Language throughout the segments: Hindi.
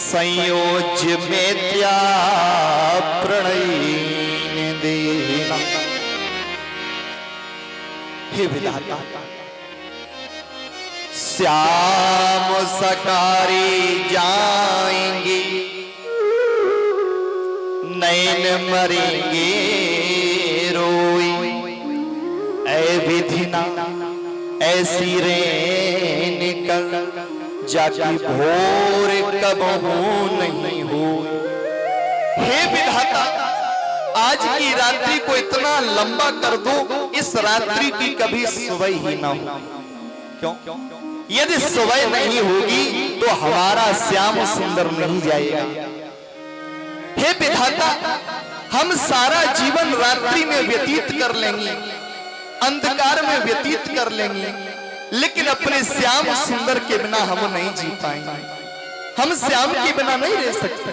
संयोज्य मेत्या प्रणयी देना। हे विधाता, श्याम सकारी जाएंगे, नैन मरेंगे रोई, ऐ विधिना ऐसी रे निकल, जाकी भोर कबहू नहीं हो। हे विधाता, आज की रात्रि को इतना लंबा कर दो, इस रात्रि की कभी सुबह ही ना हो। क्यों? यदि सुबह नहीं होगी तो हमारा श्याम सुंदर नहीं जाएगा। हे विधाता, हम सारा जीवन रात्रि में व्यतीत कर लेंगे, अंधकार में व्यतीत कर लेंगे, लेकिन अपने श्याम सुंदर के बिना हम नहीं जी पाएंगे। हम श्याम के बिना नहीं रह सकते।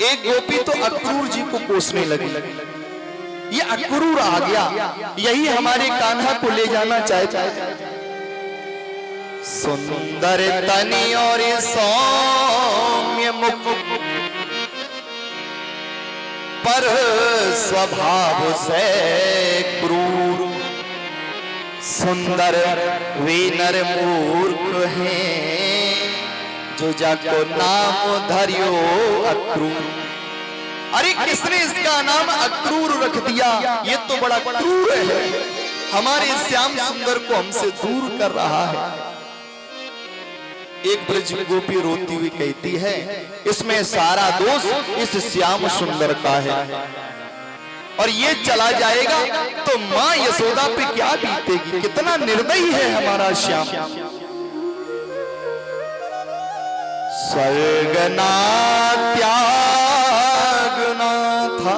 एक गोपी तो अक्रूर जी को कोसने लगी। ये अक्रूर आ गया, यही हमारे कान्हा को ले जाना चाहता है। सुंदर तनि और सौम्य मुख, पर स्वभाव से क्रूर, सुंदर वे नर मूर्ख हैं, जो जाको नाम धरियो अक्रूर। अरे किसने इसका नाम अक्रूर रख दिया? ये तो बड़ा क्रूर है, हमारे श्याम सुंदर को हमसे दूर कर रहा है। एक ब्रज गोपी रोती हुई कहती है, इसमें सारा दोष इस श्याम सुंदर का है, और ये चला जाएगा तो मां यशोदा पे क्या बीतेगी। कितना निर्दयी है हमारा श्याम। स्वर्ग ना त्याग ना था,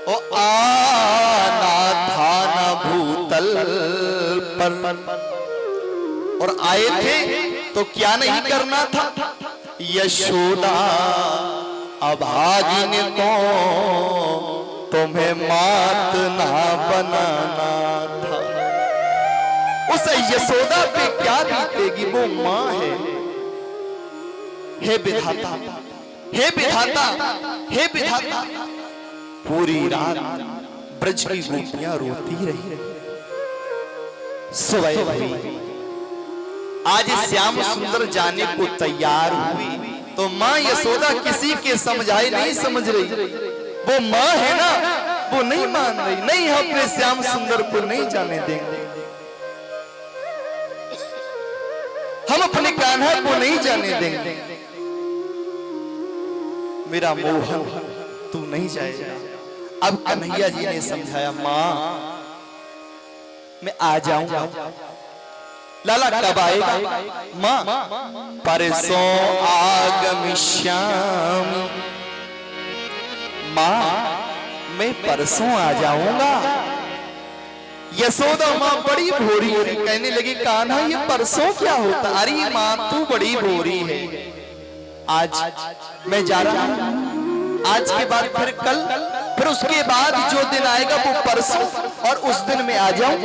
ओ आना था न भूतल पर, और आए थे तो क्या नहीं करना था। यशोदा अभागिन को तुम्हें मात ना बनाना था। उस यशोदा पे क्या बीतेगी, वो मां है। हे विधाता, हे विधाता, हे विधाता, पूरी रात ब्रज की गोपियां रोती रही। सुबह हुई, आज श्याम सुंदर जाने को तैयार हुई तो मां यशोदा किसी के समझाए नहीं समझ रही। वो मां है ना, वो नहीं मान रही। नहीं, हम अपने श्याम सुंदर को नहीं जाने देंगे, हम अपने कान्हा को नहीं जाने देंगे। मेरा मोहन तू नहीं जाएगा। अब कन्हैया जी ने समझाया, मां मैं आ जाऊंगा। लाला कब आएगा? मां परसों आगमिष्यामि। मां मैं परसों आ जाऊंगा। यशोदा मां बड़ी भोरी कहने लगी, कान्हा ये परसों क्या होता? अरे मां तू बड़ी भोरी है, आज मैं जा रहा हूं, आज के बाद फिर कल, फिर उसके बाद जो दिन आएगा वो परसों, और उस दिन मैं आ जाऊं।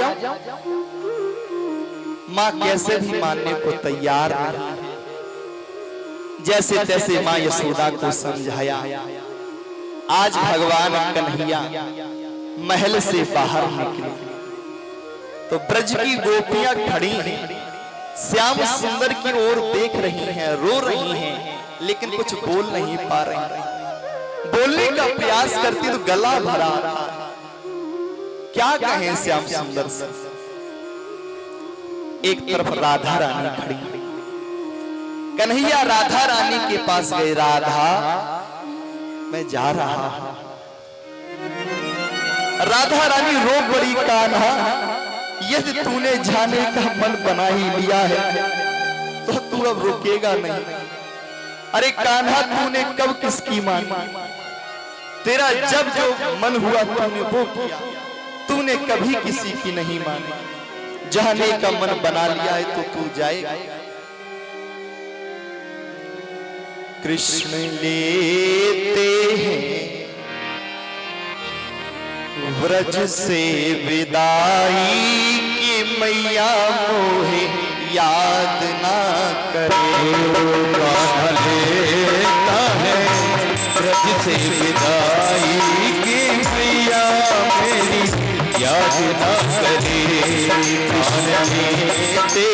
मां कैसे भी मानने को तैयार नहीं। जैसे तैसे मां यशोदा को समझाया। आज भगवान कन्हैया महल से बाहर निकले तो ब्रज की गोपियां खड़ी हैं, श्याम सुंदर की ओर देख रही हैं, रो रही हैं, लेकिन कुछ बोल नहीं पा रही। बोलने का प्रयास करती तो गला भरा था। क्या कहें श्याम सुंदर से। एक तरफ राधा रानी खड़ी, कन्हैया राधा रानी के पास गए। राधा मैं जा रहा हूं। राधा रानी रो पड़ी, कान्हा यदि तूने जाने का मन बना ही लिया है तो तू अब रुकेगा नहीं। अरे कान्हा तूने कब किसकी मानी? तेरा जब जो मन हुआ तूने वो किया, तूने कभी किसी की नहीं मानी। जाने का मन बना लिया है तो तू जाएगा। कृष्ण लेते हैं व्रज से विदाई की, मैया मोहे याद ना कर। कान्हा लेता है ब्रज से विदाई की मैया मेरी याद ना करे। कान्हा लेते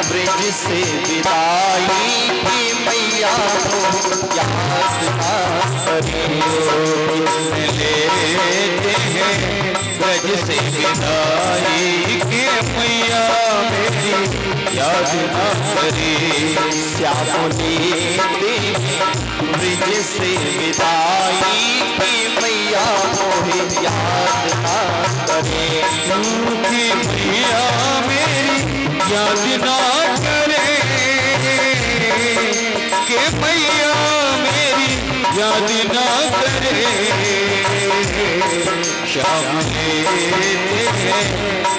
ब्रज से विदाई की मैया को याद ना करे। लेते हैं ब्रज से विदाई की मैया मेरी याद ना करे। श्याम लेते ब्रज से विदाई की मैया मोहे याद ना करे। क्योंकि मैया मेरी याद ना करे कि मैया मेरी याद ना करे। श्याम लेते हैं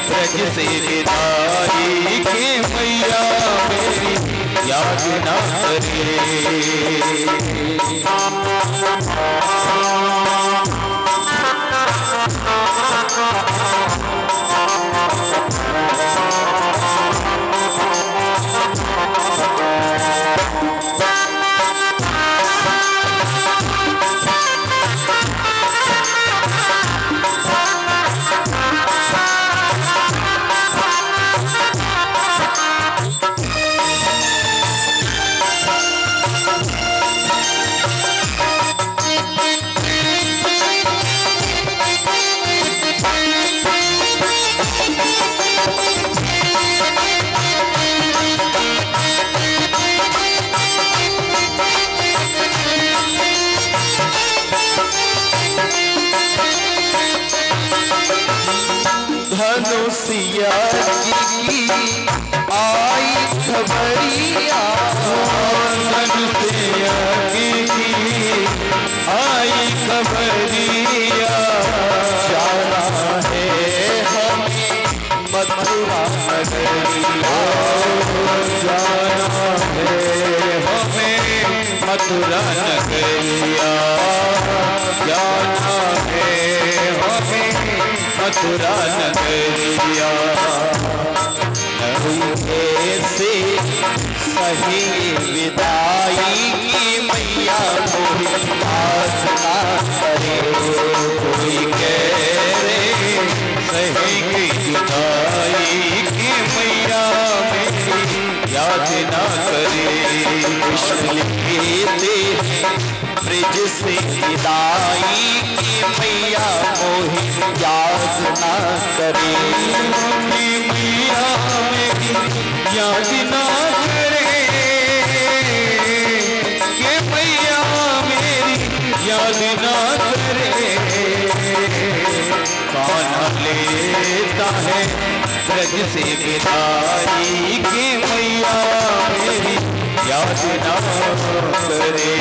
ब्रज से विदाई कि मैया मेरी याद ना करे। धनुषिया की आई खबरिया। धनुषिया की आई खबरिया। जाना है हमें मथुरा नगरिया। जाना है हमें मथुरा नगरिया। जाना है हमें मथुरा नगरिया। कैसे सही विदाई की मैया मोहे याद ना करे। कोई कह रे सही की जुदाई की मैया मेरी याद ना करे। कृष्ण लेते ब्रज से विदाई की मैया मोहे याद ना करे। मैया मेरी याद ना करे कि मैया मेरी याद ना करे। कान्हा लेता है ब्रज से विदाई कि मैया मेरी याद ना करे।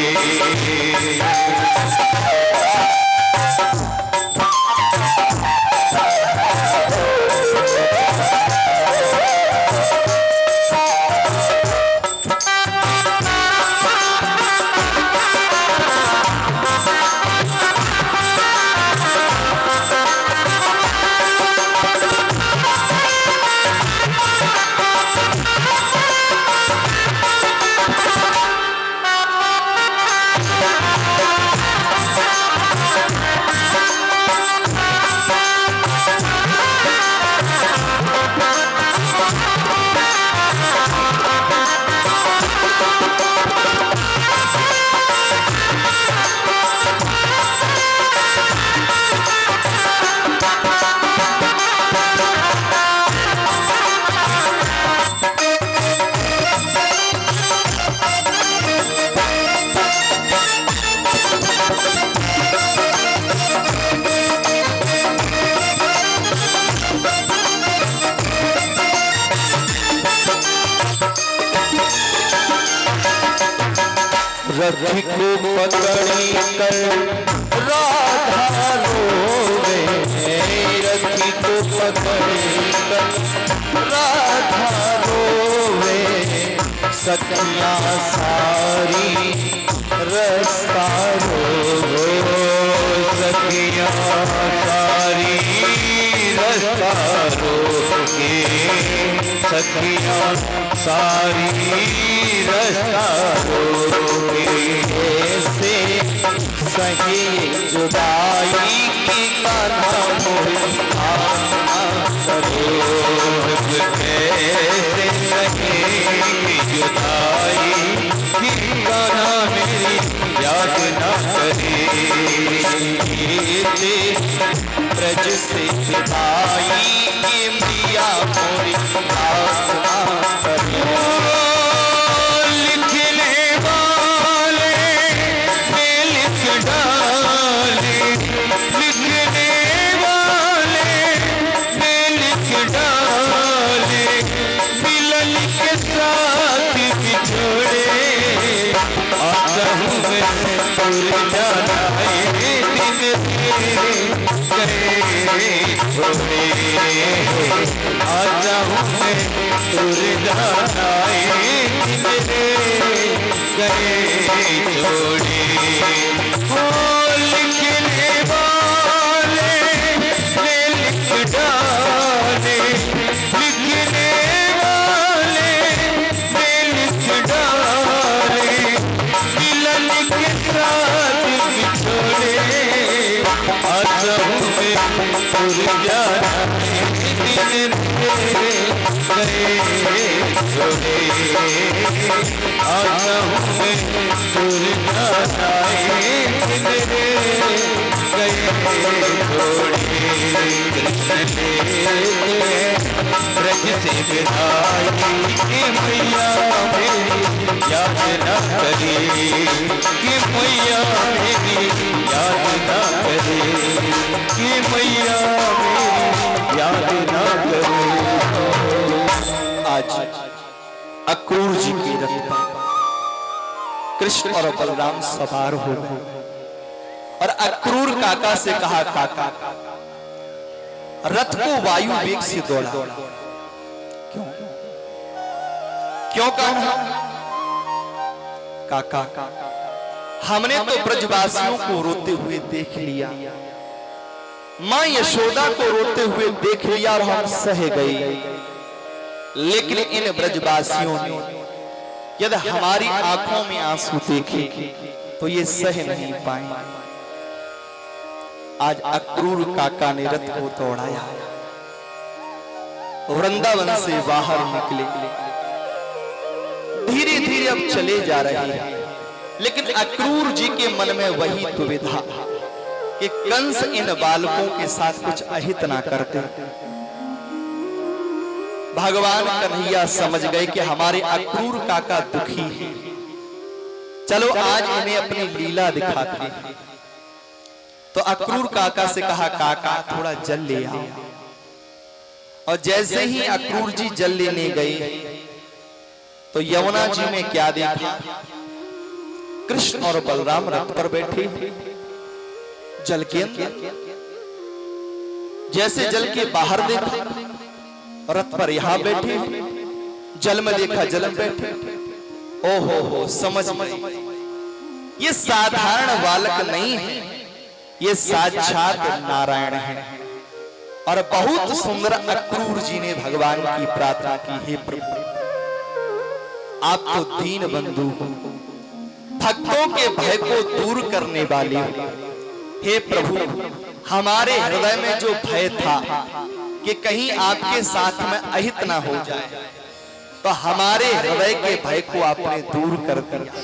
रथ को पकड़ी कर राधा रोवे। रथ को पकड़ी कर राधा रोवे। सखियां सारी रास्ता रोवे। सखियां सारी रास्ता रोवे। के सखियां सारी रास्ता रोके ऐसे सही जुदाई की कान्हा मोरे कैसे सही जुदाई की गाना मेरी याद न करे ब्रज से विदाई की मिया मोरी आत्मा करे लिखने वाले ने लिख डाले लिखने वाले ने लिख डाले मिलन के साथ बिछोड़े आता हूँ मैं दूर जाना है दिन तेरे गए छोड़े आता हूँ मैं दूर जाना है दिन तेरे गए छोड़े हो लिखने वाले ने लिख डाले लिखने वाले ने लिख डाले मिलन के साथ बिछोड़े आता हूँ मैं दूर जाना दिन तेरे गए छोड़े आता हूँ मैं दूर जाना दिन तेरे गए छोड़े ब्रज से विदाई कि मैया मेरी याद न करे कि मैया मेरी याद न करे कि मैया मेरी याद न करे आज अक्रूर जी की रथ पर कृष्ण और बलराम सवार हो गए और अक्रूर काका से कहा काका रथ को वायु वेग से दौड़ा क्यों क्यों कहा काका हमने तो ब्रजवासियों को रोते हुए देख लिया मां यशोदा को रोते हुए देख लिया और हम सह गए लेकिन इन ब्रजवासियों ने यदि हमारी आंखों में आंसू देखे तो ये सह नहीं पाए आज अक्रूर काका ने रथ को दौड़ाया वृंदावन से बाहर निकले धीरे धीरे अब चले जा रहे हैं लेकिन अक्रूर जी के मन में वही दुविधा कि कंस इन बालकों के साथ कुछ अहित ना करते भगवान कन्हैया समझ गए कि हमारे अक्रूर काका दुखी है चलो आज इन्हें अपनी लीला दिखाते हैं तो अक्रूर काका से कहा काका थोड़ा जल ले आओ और जैसे ही अक्रूर जी जल लेने गए तो यमुना जी में क्या देखा कृष्ण और बलराम रथ पर बैठे जल के अंदर जैसे जल के बाहर देखा रथ पर यहां बैठे जल में देखा जल में बैठे ओहो हो समझ में ये साधारण बालक नहीं है ये साक्षात नारायण है और बहुत सुंदर अक्रूर जी ने भगवान की प्रार्थना की हे प्रभु आप तो दीन बंधु हो भक्तों के भय को दूर करने वाले हो हे प्रभु हमारे हृदय में जो भय था कि कहीं आपके साथ में अहित ना हो जाए तो हमारे हृदय के भय को आपने दूर कर दिया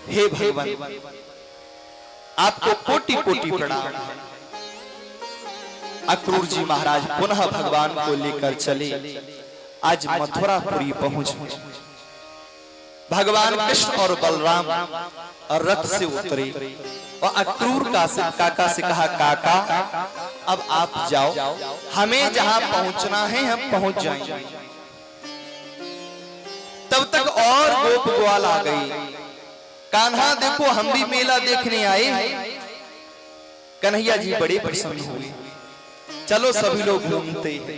हे भगवान आपको कोटि कोटि प्रणाम अक्रूर जी महाराज पुनः भगवान को लेकर चले आज मथुरापुरी पहुंच भगवान कृष्ण और बलराम और रथ से उतरे और अक्रूर काका से कहा काका अब आप जाओ हमें जहां पहुंचना है हम पहुंच जाएंगे तब तक और गोप ग्वाल आ गई कान्हा देखो हम भी मेला देखने आए कन्हैया जी बड़े प्रसन्न हुए चलो सभी लोग घूमते हैं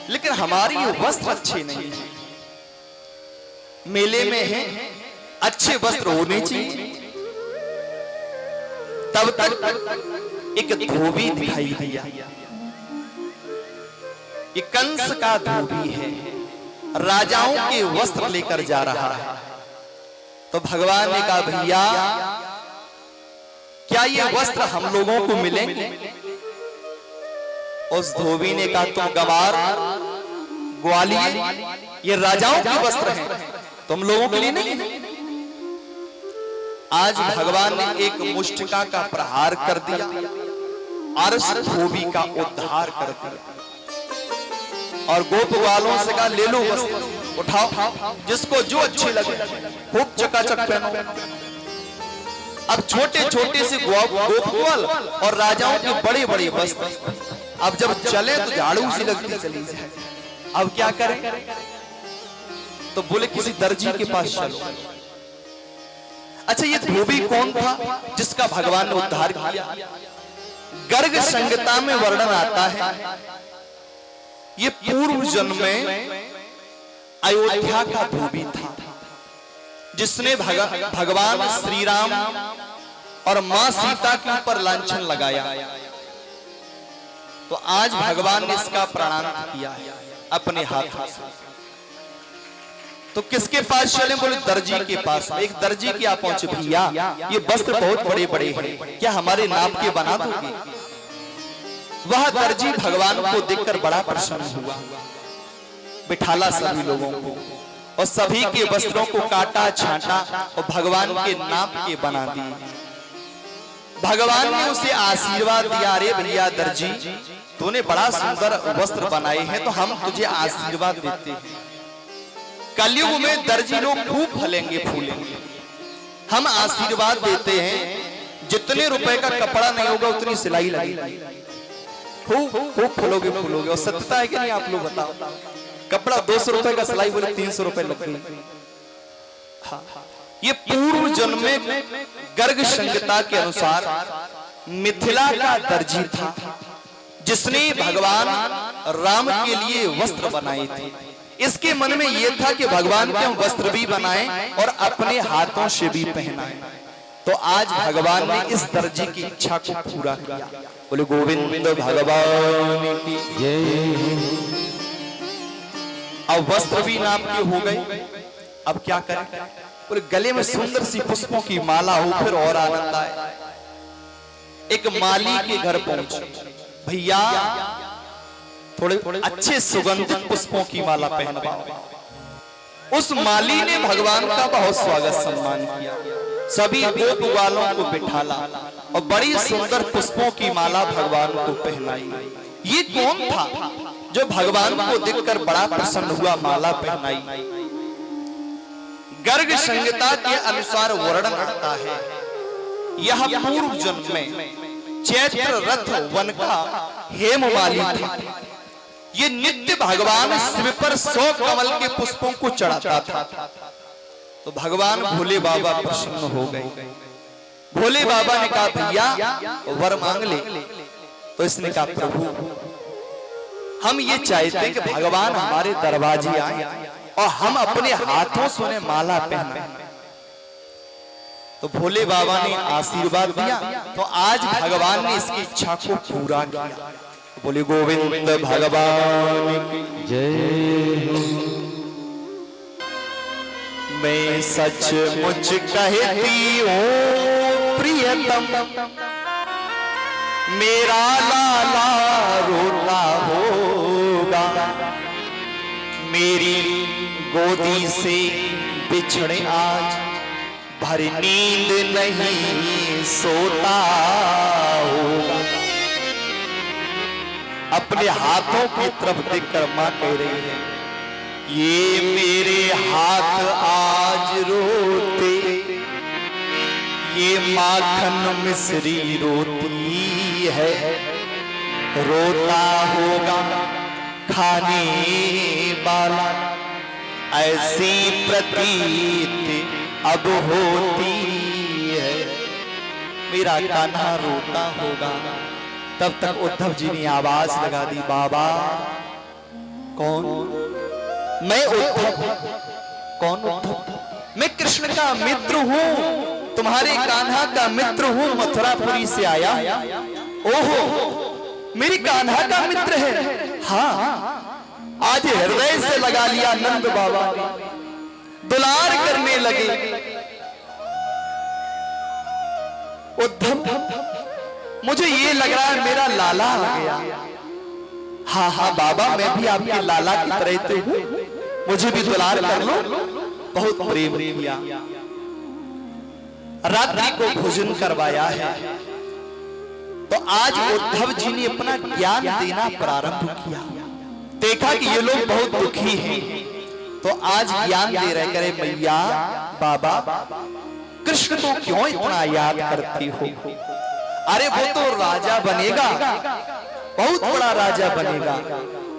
लेकिन हमारी वस्त्र अच्छे नहीं है मेले में है अच्छे वस्त्र होने चाहिए तब तक एक धोबी दिखाई दिया ये कंस का धोबी है, राजाओं के वस्त्र लेकर जा रहा है। तो भगवान ने कहा भैया क्या ये वस्त्र हम लोगों को मिलेंगे? उस धोबी ने कहा तुम गवार ग्वालियर, ये राजाओं के वस्त्र हैं, तुम लोगों के लिए नहीं है। आज भगवान ने एक मुष्टिका का प्रहार कर दिया और उस धोबी का उद्धार कर दिया और गोप वालों से कहा ले लो वस्त्र, उठाओ, जिसको जो अच्छे लगे खूब चकाचक पहनो। अब छोटे छोटे से गोप ग्वाल और राजाओं के बड़े बड़े वस्त्र, अब जब चले तो झाड़ू सी लगती चली जाए। अब क्या करें? तो बोले किसी दर्जी के पास चलो। अच्छा ये धोबी कौन था जिसका भगवान ने उद्धार किया? गर्ग संहिता में वर्णन आता है ये पूर्व जन्म में अयोध्या का धोबी था जिसने भगवान श्री राम और मां सीता के ऊपर लांछन लगाया। तो आज भगवान ने इसका प्रणाम किया है अपने हाथों से। तो किसके पास चले? बोले दर्जी के पास। एक दर्जी के आप पहुंचे, भैया ये वस्त्र बहुत बड़े बड़े हैं, क्या हमारे नाप के बना दोगे? वह दर्जी भगवान को देखकर बड़ा प्रसन्न हुआ, बिठाला सभी लोगों को और सभी के वस्त्रों को काटा छांटा और भगवान के नाप के बना दिए। भगवान ने उसे आशीर्वाद दिया, अरे भैया दर्जी तूने बड़ा सुंदर वस्त्र बनाए हैं तो हम तुझे आशीर्वाद देते हैं। कलयुग में दर्जी लोग खूब फलेंगे फूलेंगे, हम आशीर्वाद देते हैं जितने रुपए का कपड़ा नहीं होगा उतनी सिलाई लगेगी, खूब खूब फूलोगे फूलोगे। और सत्यता है कि नहीं आप लोग बताओ? कपड़ा 200 रुपए का सिलाई बोले 300 रुपए लग गई। हाँ, ये पूर्व जन्म में गर्ग संहिता के अनुसार मिथिला का दर्जी था जिसने भगवान राम के लिए वस्त्र बनाए थे। इसके मन में यह था कि भगवान के हम वस्त्र भी बनाएं और अपने हाथों से भी पहनाएं। तो आज भगवान ने इस दर्जी की इच्छा को पूरा किया। बोले गोविंद भगवान की जय। अब वस्त्र भी नाम के हो गए, अब क्या करें? बोले गले में सुंदर सी पुष्पों की माला हो फिर और आनंद आए। एक माली के घर पहुंचे, भैया थोड़े अच्छे सुगंधित पुष्पों की माला पहनवाओ। उस माली ने भगवान का बहुत स्वागत सम्मान किया, सभी गोप वालों को बिठाला और बड़ी सुंदर पुष्पों की माला भगवान को पहनाई। ये कौन था जो भगवान को देखकर बड़ा प्रसन्न हुआ, माला पहनाई? गर्ग संहिता के अनुसार वर्णन करता है यह पूर्व जन्म में चैत्र रथ वन का हेममाली था। ये नित्य भगवान शिव पर 100 कमल के पुष्पों को चढ़ाता था। तो भगवान भोले बाबा प्रसन्न हो गए। भोले बाबा ने कहा भैया वर मांग ले। तो इसने कहा प्रभु हम ये चाहते हैं कि भगवान हमारे दरवाजे आए और हम अपने हाथों से उन्हें माला पहनाएं। तो भोले बाबा ने आशीर्वाद दिया। तो आज भगवान ने इसकी इच्छा को पूरा किया। बोले गोविंद भगवान की जय। मैं सचमुच कहती हूँ प्रियतम, मेरा लाला रोता होगा, मेरी गोदी से बिछड़े आज भर नींद नहीं सोता होगा। अपने हाथों की तरफ देखकर मां कह रही है ये मेरे हाथ आज रोते, ये माखन मिश्री रोती है, रोता होगा खाने वाला, ऐसी प्रतीत अब होती है। मेरा कान्हा रोता होगा। तब तक उद्धव जी ने आवाज लगा दी, बाबा कौन? मैं उद्धव। कौन उद्धव? मैं कृष्ण का मित्र हूँ, तुम्हारे कान्हा का मित्र हूँ, मथुरापुरी से आया। ओहो मेरी कान्हा का मित्र है? हाँ आज हृदय से लगा लिया नंद बाबा ने, दुलार करने लगे। उद्धव, मुझे ये लग रहा है मेरा लाला आ गया। हाँ हाँ बाबा, मैं भी आपके लाला की तरह तो हूं, मुझे भी दुलार कर लो। बहुत प्रेम किया, रात्रि को भोजन करवाया है। तो आज उद्धव जी ने अपना ज्ञान देना प्रारंभ किया। देखा कि ये लोग बहुत दुखी हैं, तो आज ज्ञान दे रहे, करे मैया बाबा कृष्ण को क्यों इतना याद करती हो? अरे वो तो राजा बनेगा, बहुत बड़ा राजा बनेगा,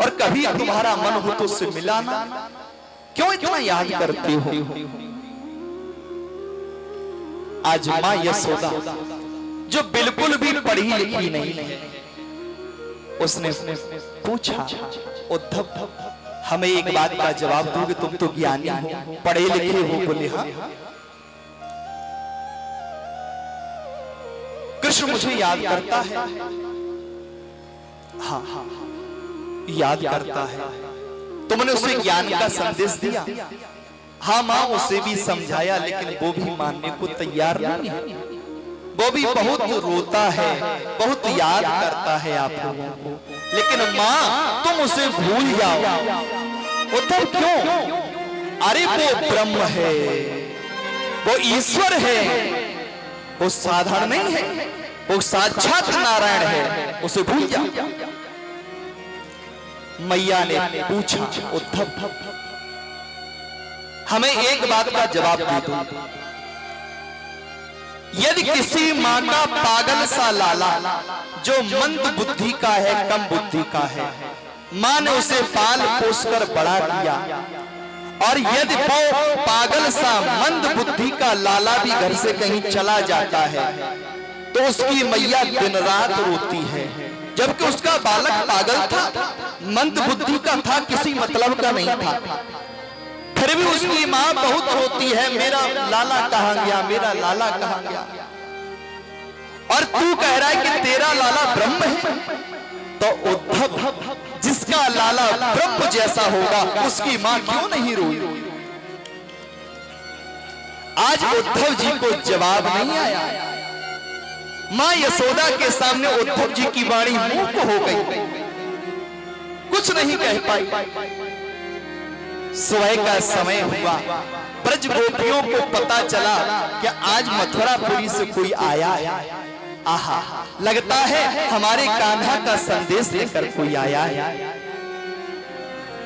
और कभी तुम्हारा मन हो तो उससे मिलाना, क्यों इतना याद करती हो? आज मां यशोदा, जो बिल्कुल भी पढ़ी लिखी नहीं है, उसने पूछा उद्धव, हमें एक बात का जवाब दोगे? तुम तो ज्ञानी हो, पढ़े लिखे हो। बोले हाँ। कृष्ण मुझे याद करता है। हाँ हाँ याद करता है। तुमने उसे ज्ञान का संदेश दिया? हाँ मां, उसे भी समझाया, लेकिन वो भी मानने को तैयार नहीं है। वो भी बहुत रोता है, बहुत याद करता है आप लोगों को, लेकिन मां तुम उसे भूल जाओ। उद्धव क्यों? अरे वो ब्रह्म है, वो ईश्वर है, वो साधारण नहीं है, वो साक्षात नारायण है, उसे भूल जाओ। मैया ने पूछा उद्धव, हमें एक बात का जवाब दे दो, यदि किसी मां का पागल सा लाला जो मंद बुद्धि का है, कम बुद्धि का है, मां ने उसे पाल पोस कर बड़ा किया, और यदि वो पागल सा मंद बुद्धि का लाला भी घर से कहीं चला जाता है, तो उसकी मैया दिन रात रोती है, जबकि उसका बालक पागल था, मंद बुद्धि का था, किसी मतलब का नहीं था, फिर भी उसकी मां बहुत रोती है, मेरा लाला कहां गया, मेरा लाला कहां गया। और तू कह रहा है कि तेरा लाला ब्रह्म है, तो उद्धव जिसका लाला ब्रह्म जैसा होगा, उसकी मां क्यों नहीं रोई? आज उद्धव जी को जवाब नहीं आया। मां यशोदा के सामने उद्धव जी की वाणी मूक हो गई, कुछ नहीं कह पाई। सुबह का समय हुआ, ब्रज गोपियों को पता चला कि आज मथुरापुरी से कोई आया है। आहा, लगता है हमारे कान्हा का संदेश लेकर कोई आया है।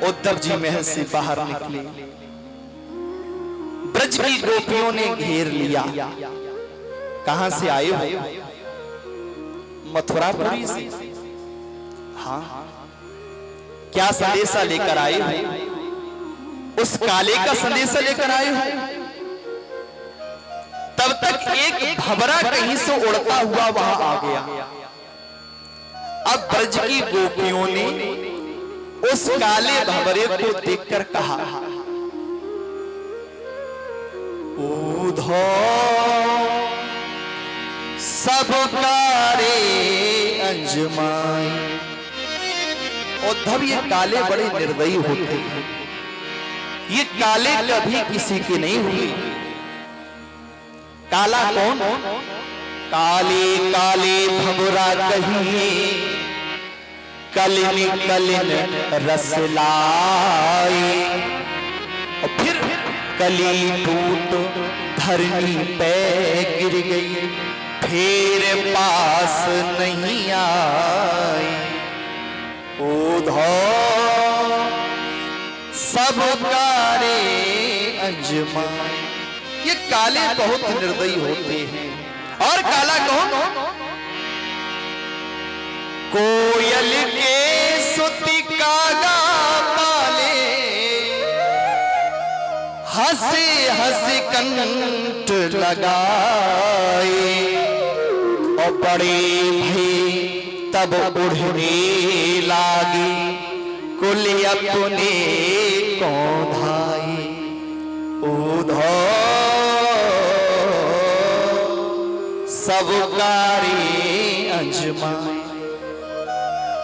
उद्धव जी महल से बाहर निकले, ब्रज की गोपियों ने घेर लिया। कहां से आए हो? मथुरापुरी से। हाँ, क्या संदेशा लेकर आए हो? उस काले का संदेशा लेकर आए हो? तब तक एक भंवरा कहीं से उड़ता हुआ वहां आ गया। अब ब्रज की गोपियों ने उस काले भंवरे को देखकर कहा, ऊधो सब कारे अंजमाई। उद्धव, ये काले बड़े निर्दयी होते हैं, ये काले कभी किसी के नहीं हुए। काला कौन? काले काले भंवरा कहिए, कलिन कलिन रस लाई। और फिर कली टूट धरनी पे गिर गई, फिर पास नहीं आई। उधो सब कारे अंजमाई। ये काले बहुत निर्दयी होते हैं। और काला कौन? कोयल के सुति कागा पाले, हंसे हंसे कंठ लगाए, और बड़े भी तब उड़ने लागी, कुल अपने कौधाई। उधो सब कारे अंजमाई।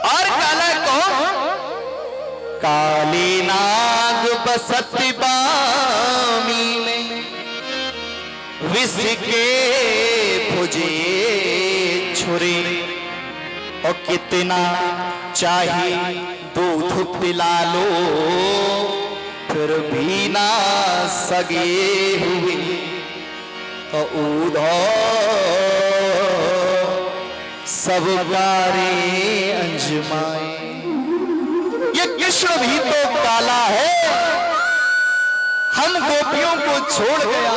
और काला कौन? काले नाग बसत बामी में, विष के भुजे छुरे, और कितना चाहे दूध पिला लो फिर भी ना सगे हुए, तो उधो सब गारे अंजमाए। ये कृष्ण भी तो काला है, हम गोपियों को छोड़ गया।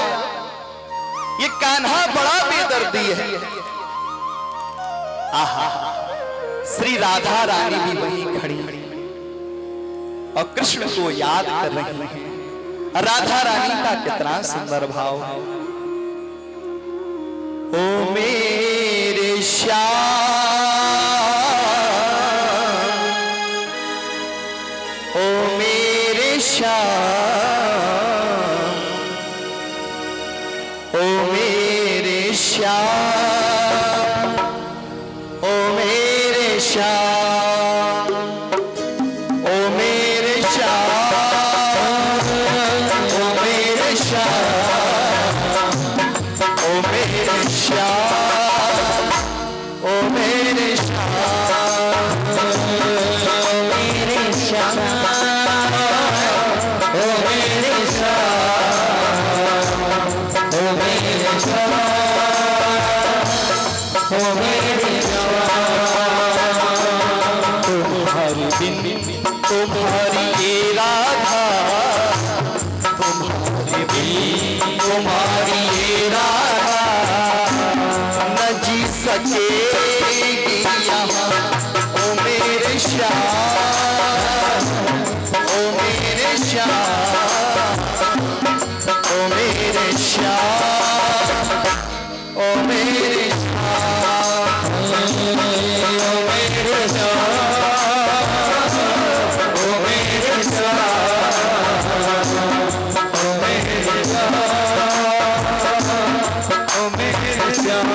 ये कान्हा बड़ा बेदर्दी है। आहा, श्री राधा रानी भी वहीं खड़ी और कृष्ण को याद कर रही है। राधा रानी का कितना सुंदर भाव है। ओ मेरे श्याम, ओ मेरे श्याम, ओ मेरे श्याम, ओ मेरे श्याम, ओ मेरे श्याम, ओ मेरे श्याम, ओ मेरे श्याम, ओ मेरे श्याम, मेरे श्याम, ओ मेरे श्याम, ओ मेरे श्याम, ओ मेरे श्याम। तुम्हारी बिन तुम्हारी ये राधा, तुम्हारी बिन तुम्हारी ये राधा न जी सकेगी यहाँ। ओ मेरे श्याम, ओ मेरे श्याम, ओ मेरे श्याम, ओ मेरे श्याम, ओ मेरे श्याम, ओ मेरे श्याम, ओ मेरे श्याम, ओ मेरे श्याम।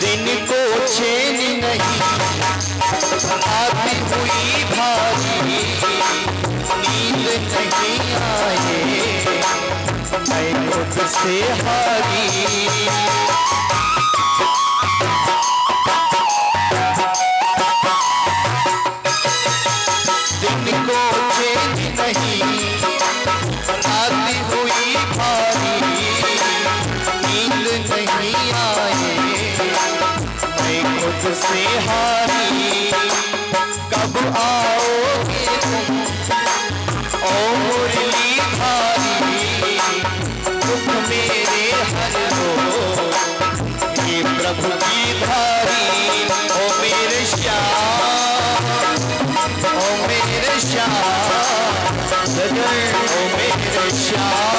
दिन को चैन नहीं आती हुई भारी, नींद नहीं आए मैं खुद से हारी। दिन को चैन नहीं आती हुई भारी, नींद नहीं आए मैं खुद से हारी। कब आओगे तुम ओ मुरली धारी, दुख मेरे हर लो ये प्रभु की धारी। ओ मेरे श्याम, ओ मेरे श्याम, ओ मेरे श्याम,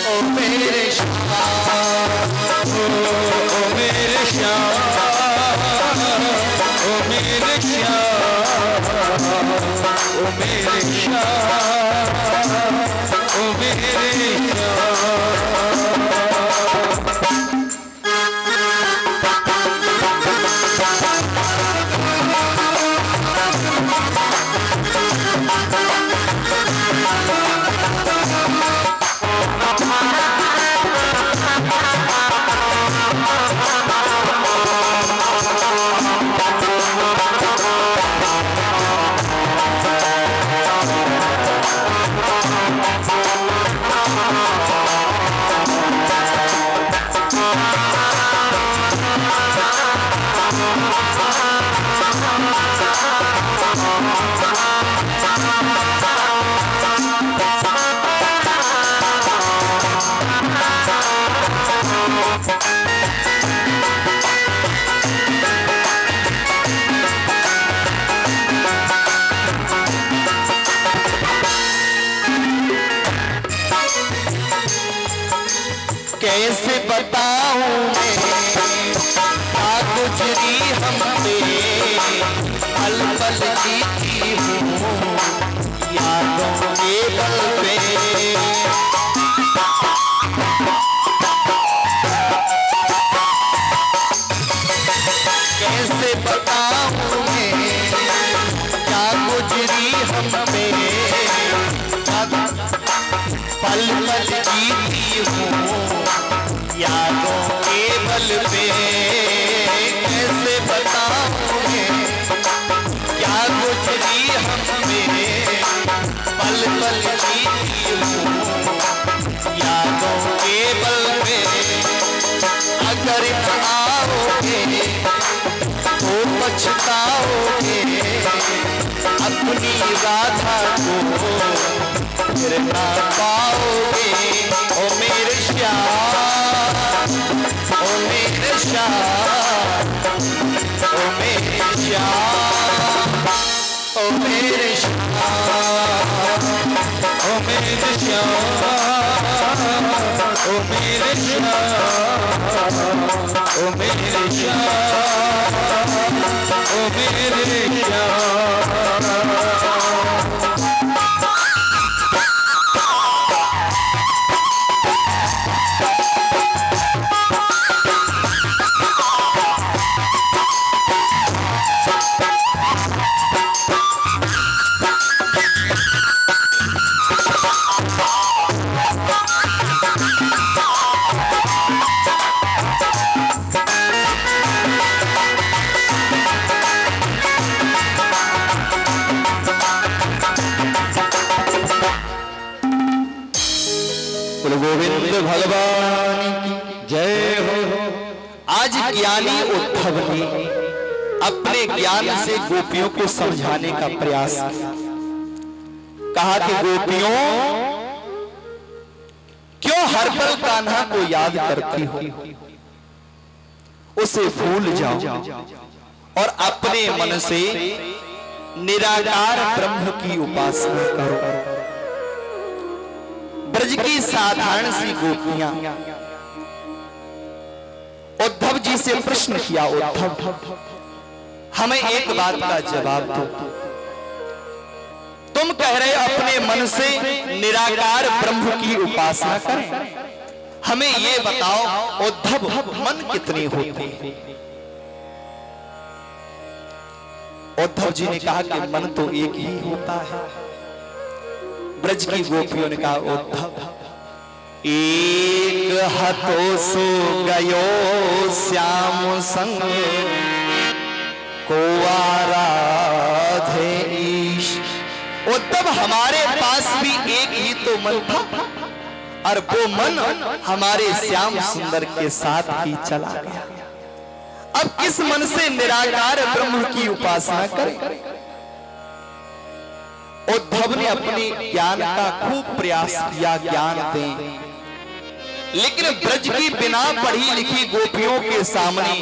ओ मेरे श्याम, ओ मेरे श्याम, ओ मेरे श्याम, ओ मेरे श्याम, ओ मेरे कैसे बताऊं मैं क्या गुजरी हम पे, पल पल जीती हूँ यादों के बल पे। कैसे बताऊं मैं क्या गुजरी हम पे, पल पल जीती हूँ यादों के बल पे। कैसे बताऊं मैं क्या गुजरी हम पे, पल पल जीती हूँ यादों के बल पे। अगर न आओगे तो पछताओगे, अपनी राधा को फिर ना पाओगे। ओ मेरे श्याम, ओ मेरे श्याम, ओ मेरे श्याम, ओ मेरे श्याम, ओ मेरे श्याम, ओ मेरे श्याम, ओ मेरे श्याम, ओ मेरे श्याम। गोविंद भगवान की जय हो। आज ज्ञानी उद्धव ने अपने ज्ञान से गोपियों को समझाने का प्रयास किया। कहा कि गोपियों, क्यों हर पल कान्हा को याद करती हो, उसे भूल जाओ और अपने मन से निराकार ब्रह्म की उपासना करो। ब्रज की साधारण सी गोपियां उद्धव जी से प्रश्न किया, उद्धव हमें एक बात का जवाब दो। तुम कह रहे अपने मन से निराकार ब्रह्म की उपासना करें, हमें ये बताओ उद्धव मन कितने होते हैं। उद्धव जी ने कहा कि मन तो एक ही होता है। ब्रज की गोपियों ने कहा, उद्धव एक हथो सो गयो श्याम संग को आराधे ईश। उद्धव हमारे पास भी एक ही तो मन था और वो मन हमारे श्याम सुंदर के साथ ही चला गया। अब किस मन से निराकार ब्रह्म की उपासना करें। उद्धव ने अपने ज्ञान का खूब प्रयास किया ज्ञान दें, लेकिन ब्रज की बिना पढ़ी लिखी गोपियों के सामने,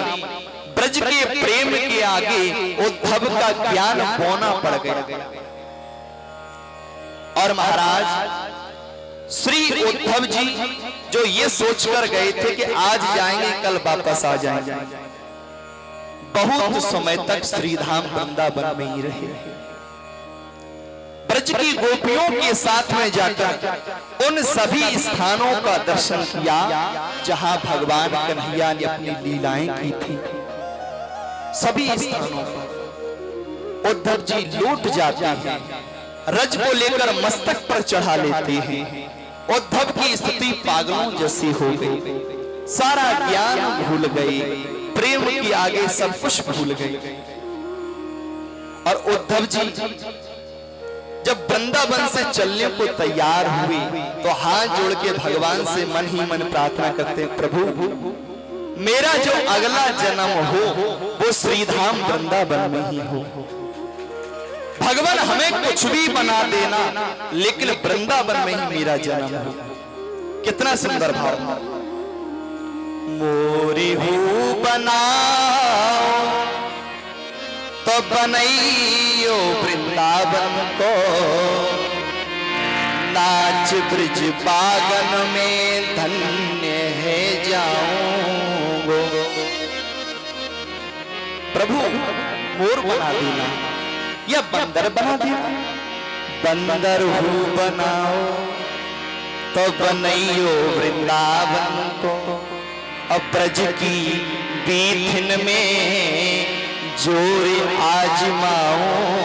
ब्रज के प्रेम के आगे उद्धव का ज्ञान होना पड़ गया। और महाराज श्री उद्धव जी जो ये सोचकर गए थे कि आज जाएंगे कल वापस आ जाएंगे, बहुत समय तक श्रीधाम वृंदावन में ही रहे। ब्रज की गोपियों के साथ में जाकर उन सभी स्थानों का दर्शन किया जहां भगवान कन्हैया ने अपनी लीलाएं की थी। सभी स्थानों पर उद्धव जी लौट जाते हैं, रज को लेकर मस्तक पर चढ़ा लेते हैं। उद्धव की स्थिति पागलों जैसी हो गई, सारा ज्ञान भूल गए, प्रेम के आगे सब कुछ भूल गए। और उद्धव जी जब वृंदावन से चलने को तैयार हुए तो हाथ जोड़ के भगवान से मन ही मन प्रार्थना करते हैं, प्रभु मेरा जो अगला जन्म हो वो श्रीधाम वृंदावन में ही हो। भगवान हमें कुछ भी बना देना, लेकिन वृंदावन में ही मेरा जन्म हो। कितना सुंदर भाव। मोरी हूँ बनाओ तो बनइयो वृंदावन को, नाच ब्रज बागन में धन्य है जाऊंगो। प्रभु मोर बना देना या बंदर बना देना, बंदर हूँ बनाओ तो बनइयो वृंदावन को, अब ब्रज की बीथिन में जोर आजमाऊंगो।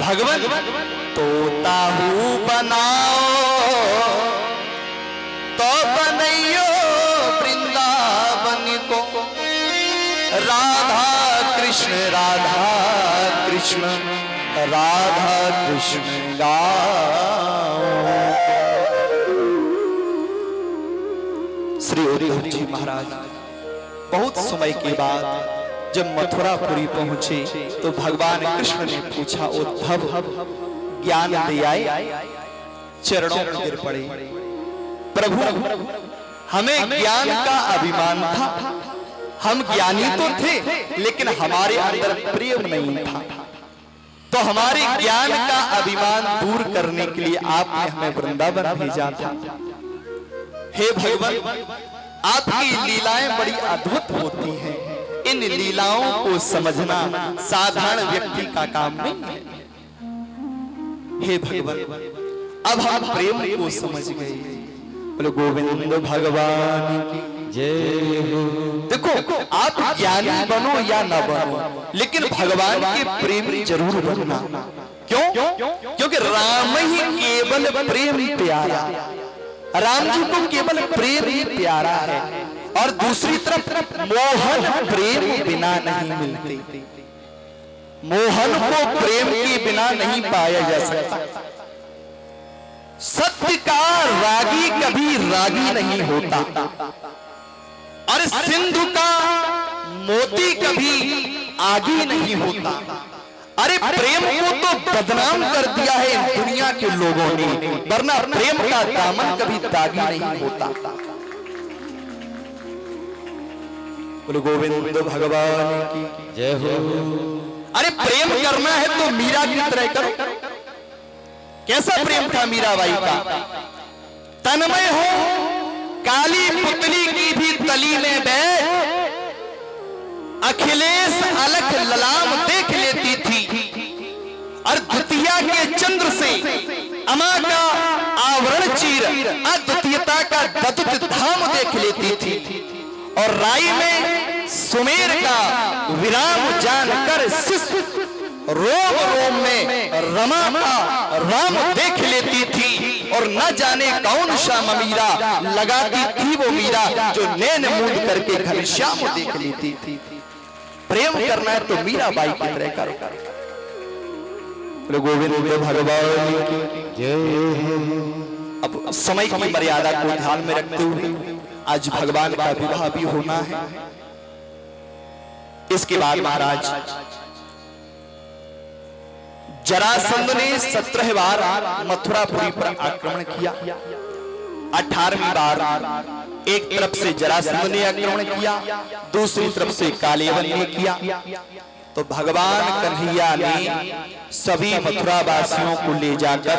भगवन तोता हूँ बनाओ तो बनइयो वृंदावन को, राधा कृष्ण राधा कृष्ण राधा कृष्ण गाओ। श्री हरि जी महाराज बहुत समय के बाद जब मथुरापुरी पहुंचे तो भगवान कृष्ण ने पूछा, उद्धव ज्ञान दे आए? चरणों में गिर पड़े। प्रभु हमें ज्ञान का अभिमान था, हम ज्ञानी तो थे लेकिन हमारे अंदर प्रेम नहीं था, तो हमारे ज्ञान का अभिमान दूर करने के लिए आपने हमें वृंदावन भेजा था। हे भगवान, आपकी लीलाएं बड़ी अद्भुत होती हैं, इन लीलाओं को समझना साधारण व्यक्ति का काम नहीं है। हे भगवान, अब हम प्रेम को समझ गए। बोलो गोविंद भगवान की जय हो। देखो, आप ज्ञानी बनो या न बनो, लेकिन भगवान के प्रेमी जरूर बनना। क्यों? क्योंकि राम ही केवल प्रेम प्यारा, राम जी को केवल प्रेम ही प्यारा है, और दूसरी तरफ मोहन प्रेम बिना नहीं मिलते। मोहन को प्रेम के बिना नहीं पाया जा सकता। सत्य का रागी कभी रागी नहीं होता, और सिंधु का मोती कभी आगी नहीं होता। अरे प्रेम को तो बदनाम कर दिया है दुनिया के लोगों ने, वरना प्रेम का दामन कभी दागी नहीं होता। बोलो गोविंद भगवान की जय हो। अरे प्रेम करना है तो मीरा की तरह करो। कैसा प्रेम था मीराबाई का? तन्मय हो काली पुतली की भी तली में बैठ, अखिलेश अलख ललाम देख लेती थी, और द्वितीया के चंद्र से अमा का आवरण चीर अद्वितीयता का दत्त धाम देख लेती थी, और राई में सुमेर का विराम जानकर शिष्य रोम रोम में रमा का राम देख लेती थी, और न जाने कौन सा ममीरा लगाती थी वो मीरा जो नैन मूंद करके घनश्याम देख लेती थी। प्रेम करना है तो मीराबाई की तरह करो। गोविंद भगवान की जय। अब समय की मर्यादा को ध्यान में रखते हुए आज भगवान का विवाह भी होना है। इसके बाद महाराज जरासंध ने 17 बार मथुरापुरी पर आक्रमण किया। 18वीं बार एक तरफ से जरासंध ने आक्रमण किया, दूसरी तरफ से कालेवन ने किया। तो भगवान कन्हैया ने सभी मथुरा वासियों को ले जाकर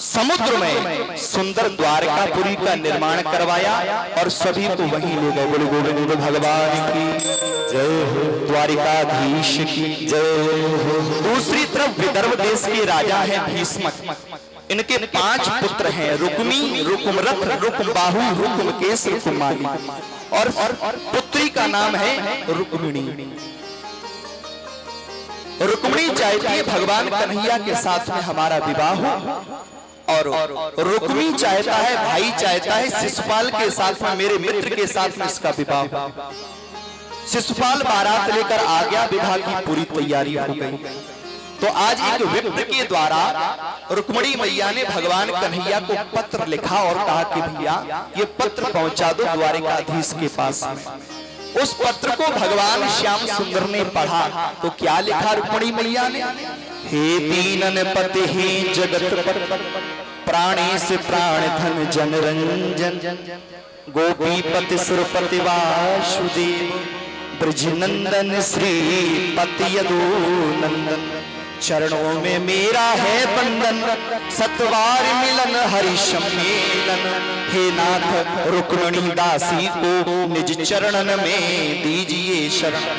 समुद्र में सुंदर द्वारकापुरी का निर्माण करवाया और सभी को वहीं ले गए। बोले गोविंद भगवान की जय हो, द्वारिकाधीश की जय हो। दूसरी तरफ विदर्भ देश के राजा हैं भीष्मक। इनके 5 पुत्र हैं, रुक्मी, रुक्मरथ, रुक्मबाहु, रुक्मकेश, रुक्माली, और पुत्री का नाम है रुक्मिणी। रुक्मिणी चाहती है भगवान कन्हैया के साथ में हमारा विवाह हो, और रुक्मी चाहता है, भाई चाहता है शिशुपाल के साथ में, मेरे मित्र के साथ में इसका विवाह हो। शिशुपाल बारात लेकर आ गया, विवाह की पूरी तैयारी हो गई। तो आज एक विप्र के द्वारा रुक्मिणी मैया ने भगवान कन्हैया को पत्र लिखा और कहा कि भैया ये पत्र पहुंचा दो द्वारिकाधीश के पास में। उस पत्र को भगवान श्याम सुंदर ने पढ़ा तो क्या लिखा रुक्मिणी मैया ने? हे दीनन पति हे जगत पर, प्राणेश प्राण धन जन रंजन, गोपीपति सुरपति वासुदेव, ब्रज नंदन श्री पति यदु नंदन, चरणों में मेरा है बंधन, सतवार मिलन हरि सम्मेलन। हे नाथ रुक्मिणी दासी को निज चरणन में दीजिए शरण।